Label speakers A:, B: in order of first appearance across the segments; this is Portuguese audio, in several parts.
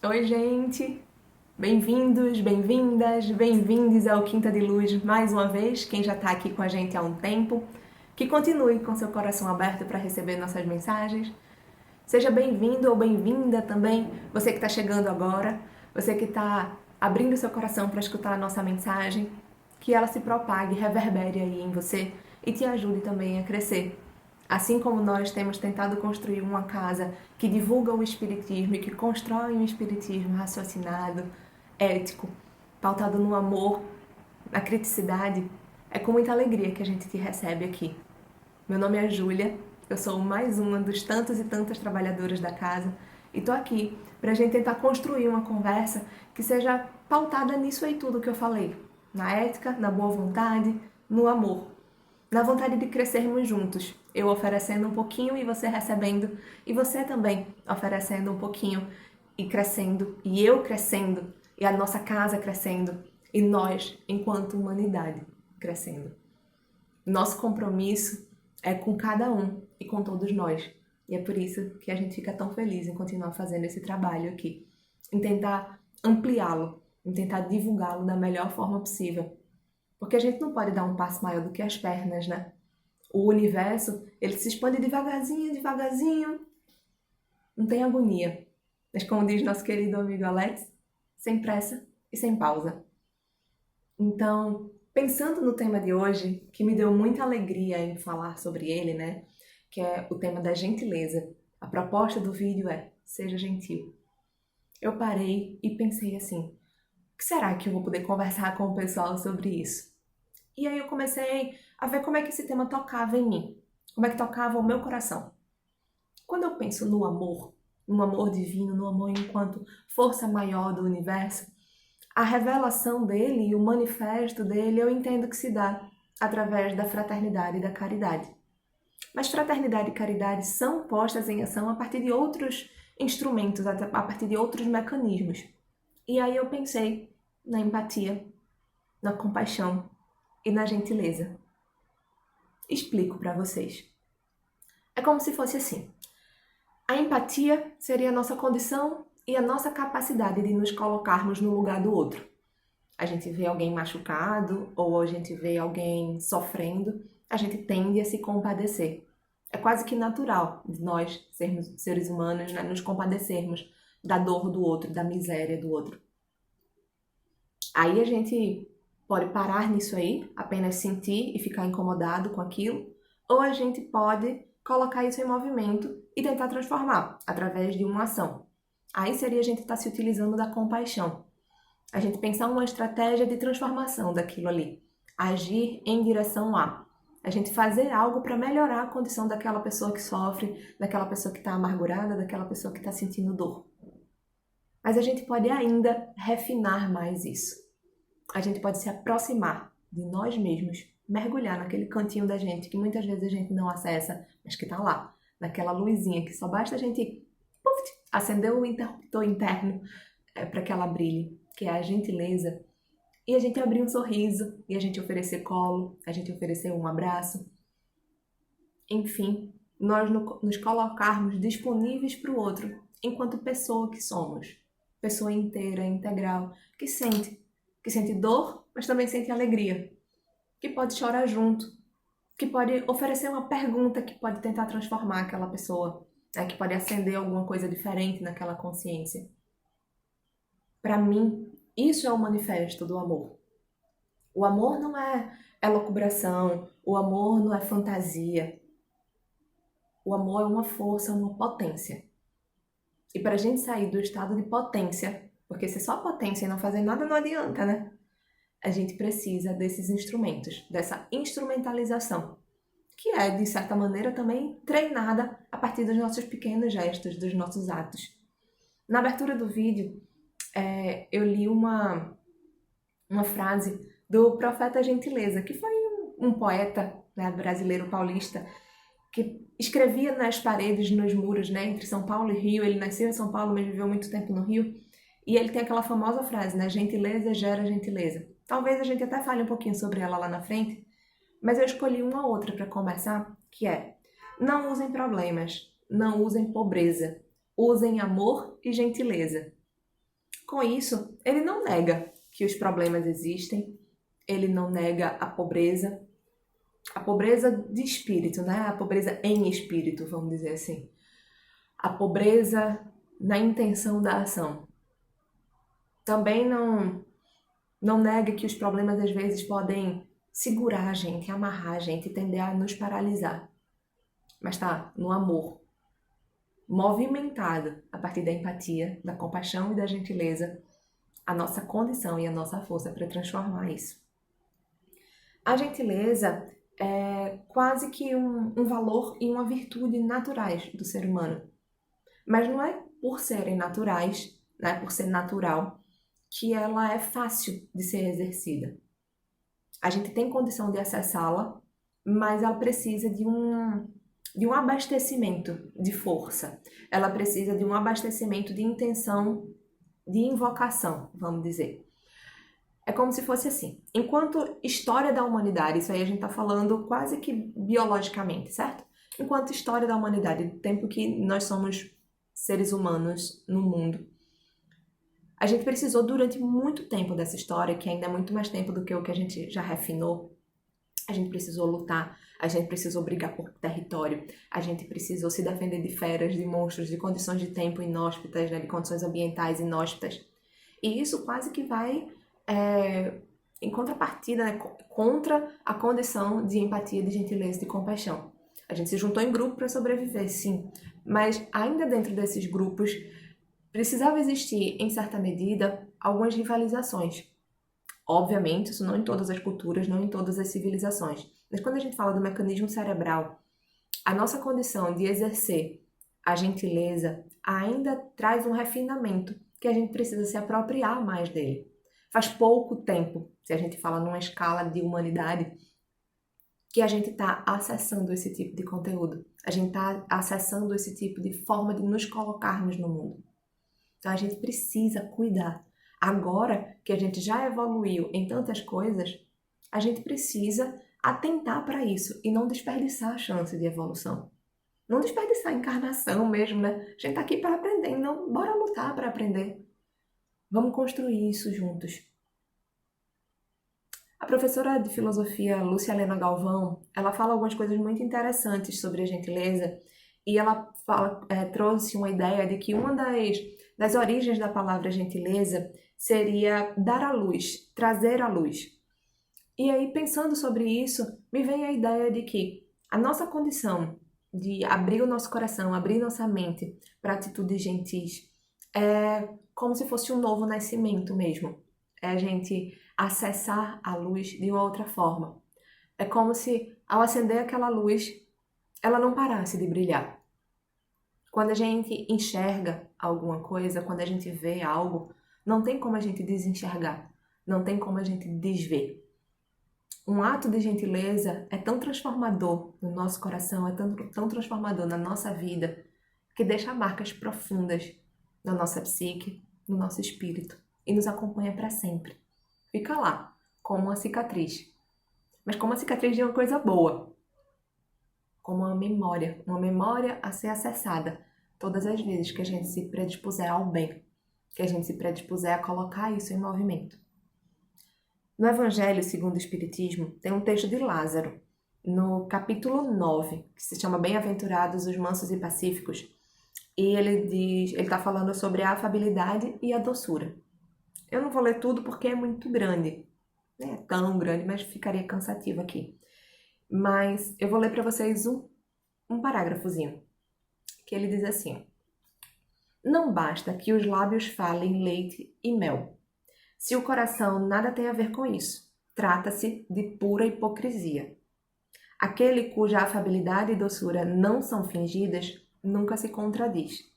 A: Oi, gente! Bem-vindos, bem-vindas, bem-vindes ao Quinta de Luz mais uma vez. Quem já está aqui com a gente há um tempo, que continue com seu coração aberto para receber nossas mensagens. Seja bem-vindo ou bem-vinda também, você que está chegando agora, você que está abrindo seu coração para escutar a nossa mensagem, que ela se propague, reverbere aí em você e te ajude também a crescer. Assim como nós temos tentado construir uma casa que divulga o espiritismo e que constrói um espiritismo raciocinado, ético, pautado no amor, na criticidade, é com muita alegria que a gente te recebe aqui. Meu nome é Júlia, eu sou mais uma dos tantos e tantas trabalhadoras da casa e tô aqui para a gente tentar construir uma conversa que seja pautada nisso aí tudo que eu falei, na ética, na boa vontade, no amor, na vontade de crescermos juntos, eu oferecendo um pouquinho e você recebendo, e você também oferecendo um pouquinho e crescendo, e eu crescendo, e a nossa casa crescendo, e nós, enquanto humanidade, crescendo. Nosso compromisso é com cada um e com todos nós. E é por isso que a gente fica tão feliz em continuar fazendo esse trabalho aqui, em tentar ampliá-lo, em tentar divulgá-lo da melhor forma possível. Porque a gente não pode dar um passo maior do que as pernas, né? O universo, ele se expande devagarzinho, devagarzinho. Não tem agonia. Mas como diz nosso querido amigo Alex, sem pressa e sem pausa. Então, pensando no tema de hoje, que me deu muita alegria em falar sobre ele, né? Que é o tema da gentileza. A proposta do vídeo é: seja gentil. Eu parei e pensei assim: o que será que eu vou poder conversar com o pessoal sobre isso? E aí eu comecei a ver como é que esse tema tocava em mim, como é que tocava o meu coração. Quando eu penso no amor, no amor divino, no amor enquanto força maior do universo, a revelação dele e o manifesto dele eu entendo que se dá através da fraternidade e da caridade. Mas fraternidade e caridade são postas em ação a partir de outros instrumentos, a partir de outros mecanismos. E aí eu pensei na empatia, na compaixão e na gentileza. Explico para vocês. É como se fosse assim. A empatia seria a nossa condição e a nossa capacidade de nos colocarmos no lugar do outro. A gente vê alguém machucado ou a gente vê alguém sofrendo, a gente tende a se compadecer. É quase que natural de nós, sermos seres humanos, né, nos compadecermos da dor do outro, da miséria do outro. Aí a gente pode parar nisso aí, apenas sentir e ficar incomodado com aquilo, ou a gente pode colocar isso em movimento e tentar transformar através de uma ação. Aí seria a gente estar se utilizando da compaixão. A gente pensar uma estratégia de transformação daquilo ali. Agir em direção a. A gente fazer algo para melhorar a condição daquela pessoa que sofre, daquela pessoa que está amargurada, daquela pessoa que está sentindo dor. Mas a gente pode ainda refinar mais isso. A gente pode se aproximar de nós mesmos, mergulhar naquele cantinho da gente que muitas vezes a gente não acessa, mas que está lá, naquela luzinha que só basta a gente acender o interruptor interno para que ela brilhe, que é a gentileza, e a gente abrir um sorriso, e a gente oferecer colo, a gente oferecer um abraço. Enfim, nós nos colocarmos disponíveis para o outro, enquanto pessoa que somos. Pessoa inteira, integral, que sente dor, mas também sente alegria, que pode chorar junto, que pode oferecer uma pergunta que pode tentar transformar aquela pessoa, né? Que pode acender alguma coisa diferente naquela consciência. Para mim, isso é o manifesto do amor. O amor não é elucubração, o amor não é fantasia. O amor é uma força, uma potência. E para a gente sair do estado de potência, porque se só potência e não fazer nada não adianta, né? A gente precisa desses instrumentos, dessa instrumentalização, que é, de certa maneira, também treinada a partir dos nossos pequenos gestos, dos nossos atos. Na abertura do vídeo, eu li uma frase do Profeta Gentileza, que foi um poeta, né, brasileiro paulista, que escrevia nas paredes, nos muros, né, entre São Paulo e Rio. Ele nasceu em São Paulo, mas viveu muito tempo no Rio. E ele tem aquela famosa frase, né, gentileza gera gentileza. Talvez a gente até fale um pouquinho sobre ela lá na frente, mas eu escolhi uma outra para conversar, que é: não usem problemas, não usem pobreza, usem amor e gentileza. Com isso, ele não nega que os problemas existem, ele não nega a pobreza de espírito, né? A pobreza em espírito, vamos dizer assim. A pobreza na intenção da ação. Também não nega que os problemas às vezes podem segurar a gente, amarrar a gente, tender a nos paralisar. Mas tá no amor, movimentado a partir da empatia, da compaixão e da gentileza, a nossa condição e a nossa força para transformar isso. A gentileza é quase que um valor e uma virtude naturais do ser humano. Mas não é por serem naturais, né, por ser natural, que ela é fácil de ser exercida. A gente tem condição de acessá-la, mas ela precisa de um abastecimento de força. Ela precisa de um abastecimento de intenção, de invocação, vamos dizer. É como se fosse assim. Enquanto história da humanidade, isso aí a gente está falando quase que biologicamente, certo? Enquanto história da humanidade, do tempo que nós somos seres humanos no mundo, a gente precisou durante muito tempo dessa história, que ainda é muito mais tempo do que o que a gente já refinou. A gente precisou lutar, a gente precisou brigar por território, a gente precisou se defender de feras, de monstros, de condições de tempo inóspitas, né, de condições ambientais inóspitas. E isso quase que vai em contrapartida, né, contra a condição de empatia, de gentileza, de compaixão. A gente se juntou em grupo para sobreviver, sim, mas ainda dentro desses grupos precisava existir, em certa medida, algumas rivalizações. Obviamente, isso não em todas as culturas, não em todas as civilizações. Mas quando a gente fala do mecanismo cerebral, a nossa condição de exercer a gentileza ainda traz um refinamento que a gente precisa se apropriar mais dele. Faz pouco tempo, se a gente fala numa escala de humanidade, que a gente está acessando esse tipo de conteúdo. A gente está acessando esse tipo de forma de nos colocarmos no mundo. Então a gente precisa cuidar. Agora que a gente já evoluiu em tantas coisas, a gente precisa atentar para isso e não desperdiçar a chance de evolução. Não desperdiçar a encarnação mesmo, né? A gente tá aqui para aprender, então bora lutar para aprender. Vamos construir isso juntos. A professora de filosofia Lúcia Helena Galvão, ela fala algumas coisas muito interessantes sobre a gentileza e ela trouxe uma ideia de que uma das origens da palavra gentileza seria dar à luz, trazer à luz. E aí, pensando sobre isso, me vem a ideia de que a nossa condição de abrir o nosso coração, abrir nossa mente para atitudes gentis, é como se fosse um novo nascimento mesmo. É a gente acessar a luz de uma outra forma. É como se, ao acender aquela luz, ela não parasse de brilhar. Quando a gente enxerga alguma coisa, quando a gente vê algo, não tem como a gente desenxergar, não tem como a gente desver. Um ato de gentileza é tão transformador no nosso coração, é tão transformador na nossa vida, que deixa marcas profundas na nossa psique, no nosso espírito e nos acompanha para sempre. Fica lá, como uma cicatriz. Mas como uma cicatriz de uma coisa boa. Como uma memória a ser acessada todas as vezes que a gente se predispuser ao bem, que a gente se predispuser a colocar isso em movimento. No Evangelho segundo o Espiritismo, tem um texto de Lázaro, no capítulo 9, que se chama Bem-aventurados os mansos e pacíficos, e ele está falando sobre a afabilidade e a doçura. Eu não vou ler tudo porque é muito grande, não é tão grande, mas ficaria cansativo aqui. Mas eu vou ler para vocês um parágrafozinho, que ele diz assim: não basta que os lábios falem leite e mel, se o coração nada tem a ver com isso. Trata-se de pura hipocrisia. Aquele cuja afabilidade e doçura não são fingidas nunca se contradiz.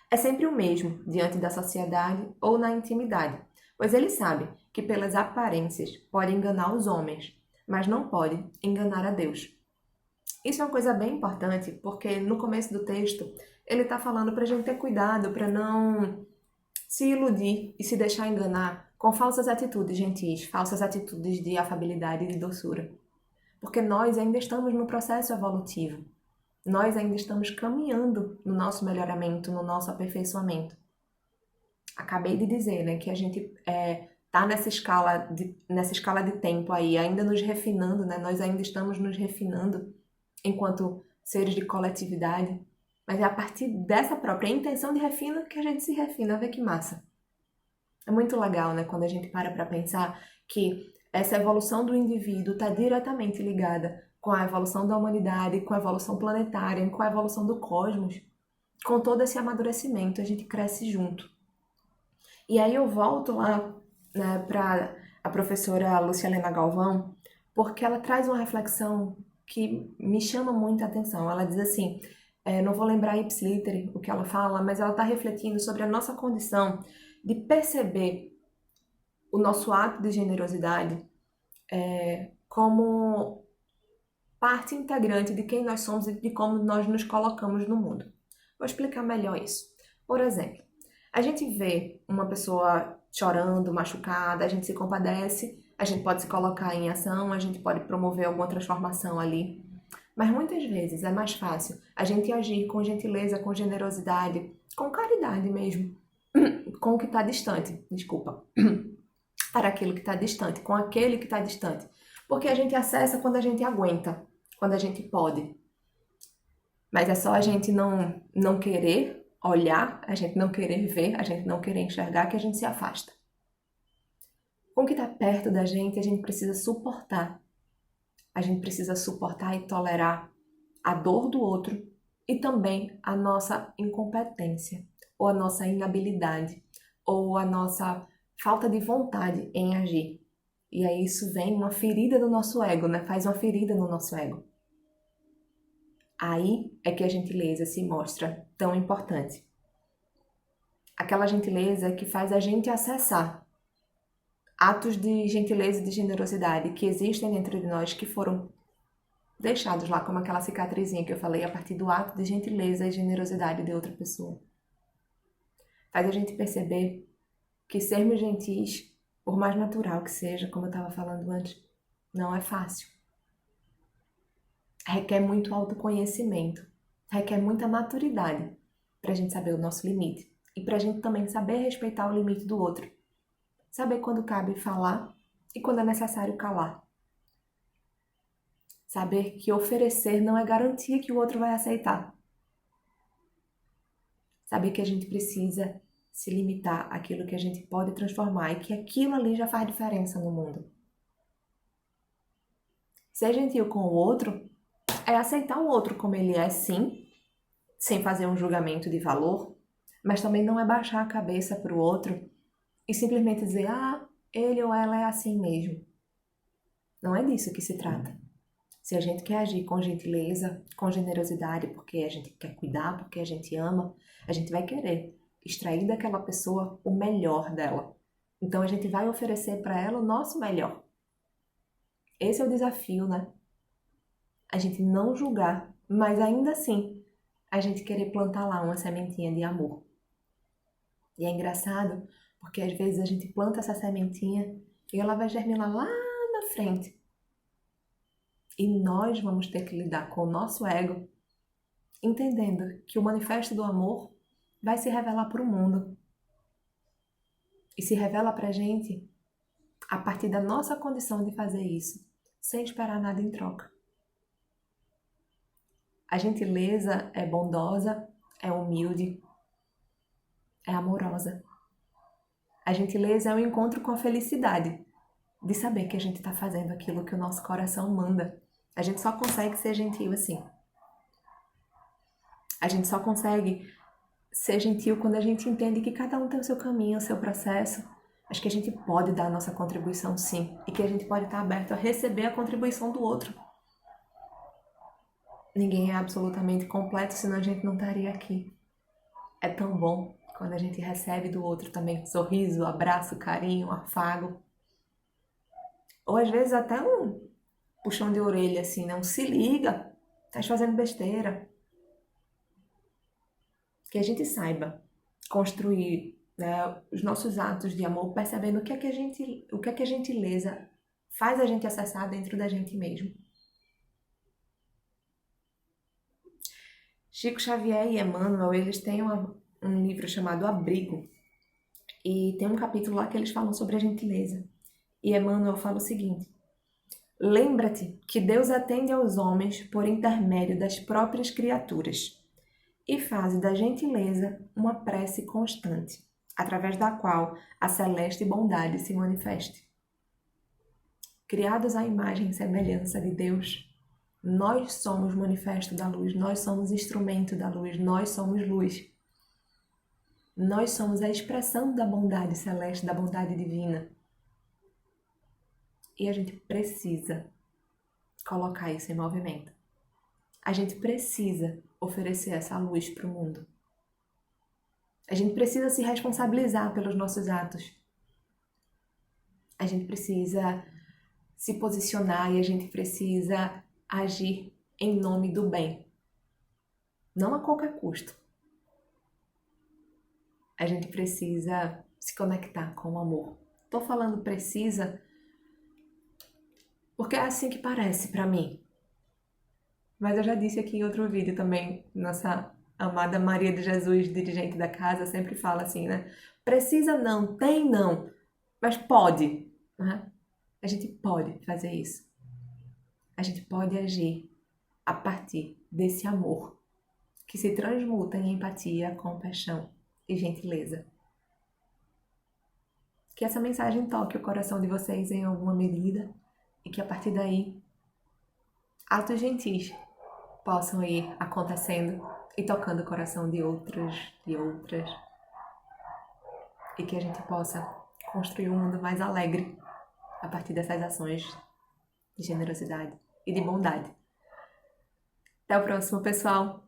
A: É sempre o mesmo diante da sociedade ou na intimidade, pois ele sabe que pelas aparências pode enganar os homens, mas não pode enganar a Deus. Isso é uma coisa bem importante, porque no começo do texto ele está falando para a gente ter cuidado, para não se iludir e se deixar enganar com falsas atitudes gentis, falsas atitudes de afabilidade e de doçura. Porque nós ainda estamos no processo evolutivo. Nós ainda estamos caminhando no nosso melhoramento, no nosso aperfeiçoamento. Acabei de dizer, né, que a gente tá nessa escala de tempo aí, ainda nos refinando, né? Nós ainda estamos nos refinando enquanto seres de coletividade. Mas é a partir dessa própria intenção de refino que a gente se refina. Vê que massa. É muito legal, né, quando a gente para pensar que essa evolução do indivíduo está diretamente ligada com a evolução da humanidade, com a evolução planetária, com a evolução do cosmos. Com todo esse amadurecimento, a gente cresce junto. E aí eu volto lá, né, para a professora Lúcia Helena Galvão, porque ela traz uma reflexão que me chama muita atenção. Ela diz assim, não vou lembrar ipsiliter o que ela fala, mas ela está refletindo sobre a nossa condição de perceber o nosso ato de generosidade como parte integrante de quem nós somos e de como nós nos colocamos no mundo. Vou explicar melhor isso. Por exemplo, a gente vê uma pessoa chorando, machucada, a gente se compadece, a gente pode se colocar em ação, a gente pode promover alguma transformação ali. Mas muitas vezes é mais fácil a gente agir com gentileza, com generosidade, com caridade mesmo, com o que está distante, desculpa, para aquilo que está distante, com aquele que está distante. Porque a gente acessa quando a gente aguenta, quando a gente pode. Mas é só a gente não querer olhar, a gente não querer ver, a gente não querer enxergar que a gente se afasta. Com o que está perto da gente, a gente precisa suportar. A gente precisa suportar e tolerar a dor do outro e também a nossa incompetência, ou a nossa inabilidade, ou a nossa falta de vontade em agir. E aí isso vem uma ferida no nosso ego, né? Faz uma ferida no nosso ego. Aí é que a gentileza se mostra tão importante. Aquela gentileza que faz a gente acessar atos de gentileza e de generosidade que existem dentro de nós, que foram deixados lá como aquela cicatrizinha que eu falei a partir do ato de gentileza e generosidade de outra pessoa. Faz a gente perceber que sermos gentis, por mais natural que seja, como eu estava falando antes, não é fácil. Requer muito autoconhecimento, requer muita maturidade para a gente saber o nosso limite e para a gente também saber respeitar o limite do outro. Saber quando cabe falar e quando é necessário calar. Saber que oferecer não é garantia que o outro vai aceitar. Saber que a gente precisa se limitar àquilo que a gente pode transformar e que aquilo ali já faz diferença no mundo. Ser gentil com o outro é aceitar o outro como ele é, sim, sem fazer um julgamento de valor, mas também não é baixar a cabeça para o outro e simplesmente dizer, ele ou ela é assim mesmo. Não é disso que se trata. Se a gente quer agir com gentileza, com generosidade, porque a gente quer cuidar, porque a gente ama, a gente vai querer extrair daquela pessoa o melhor dela. Então a gente vai oferecer para ela o nosso melhor. Esse é o desafio, né? A gente não julgar, mas ainda assim a gente querer plantar lá uma sementinha de amor. E é engraçado, porque às vezes a gente planta essa sementinha e ela vai germinar lá na frente. E nós vamos ter que lidar com o nosso ego, entendendo que o manifesto do amor vai se revelar para o mundo. E se revela para a gente a partir da nossa condição de fazer isso, sem esperar nada em troca. A gentileza é bondosa, é humilde, é amorosa. A gentileza é o encontro com a felicidade, de saber que a gente está fazendo aquilo que o nosso coração manda. A gente só consegue ser gentil assim. A gente só consegue ser gentil quando a gente entende que cada um tem o seu caminho, o seu processo. Acho que a gente pode dar a nossa contribuição, sim, e que a gente pode estar aberto a receber a contribuição do outro. Ninguém é absolutamente completo, senão a gente não estaria aqui. É tão bom quando a gente recebe do outro também sorriso, abraço, carinho, afago. Ou às vezes até um puxão de orelha, assim, né? Um se liga, estás fazendo besteira. Que a gente saiba construir, né, os nossos atos de amor, percebendo o que é que a gentileza faz a gente acessar dentro da gente mesmo. Chico Xavier e Emmanuel, eles têm um livro chamado Abrigo. E tem um capítulo lá que eles falam sobre a gentileza. E Emmanuel fala o seguinte: lembra-te que Deus atende aos homens por intermédio das próprias criaturas e faz da gentileza uma prece constante, através da qual a celeste bondade se manifeste. Criados à imagem e semelhança de Deus, nós somos manifesto da luz, nós somos instrumento da luz, nós somos luz. Nós somos a expressão da bondade celeste, da bondade divina. E a gente precisa colocar isso em movimento. A gente precisa oferecer essa luz para o mundo. A gente precisa se responsabilizar pelos nossos atos. A gente precisa se posicionar e a gente precisa agir em nome do bem. Não a qualquer custo. A gente precisa se conectar com o amor. Tô falando precisa porque é assim que parece para mim. Mas eu já disse aqui em outro vídeo também, nossa amada Maria de Jesus, dirigente da casa, sempre fala assim, né? Precisa não, tem não, mas pode. Né? A gente pode fazer isso. A gente pode agir a partir desse amor que se transmuta em empatia, compaixão e gentileza. Que essa mensagem toque o coração de vocês em alguma medida e que a partir daí atos gentis possam ir acontecendo e tocando o coração de outros e outras. E que a gente possa construir um mundo mais alegre a partir dessas ações de generosidade e de bondade. Até o próximo, pessoal.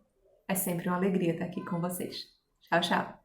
A: É sempre uma alegria estar aqui com vocês. Tchau, tchau.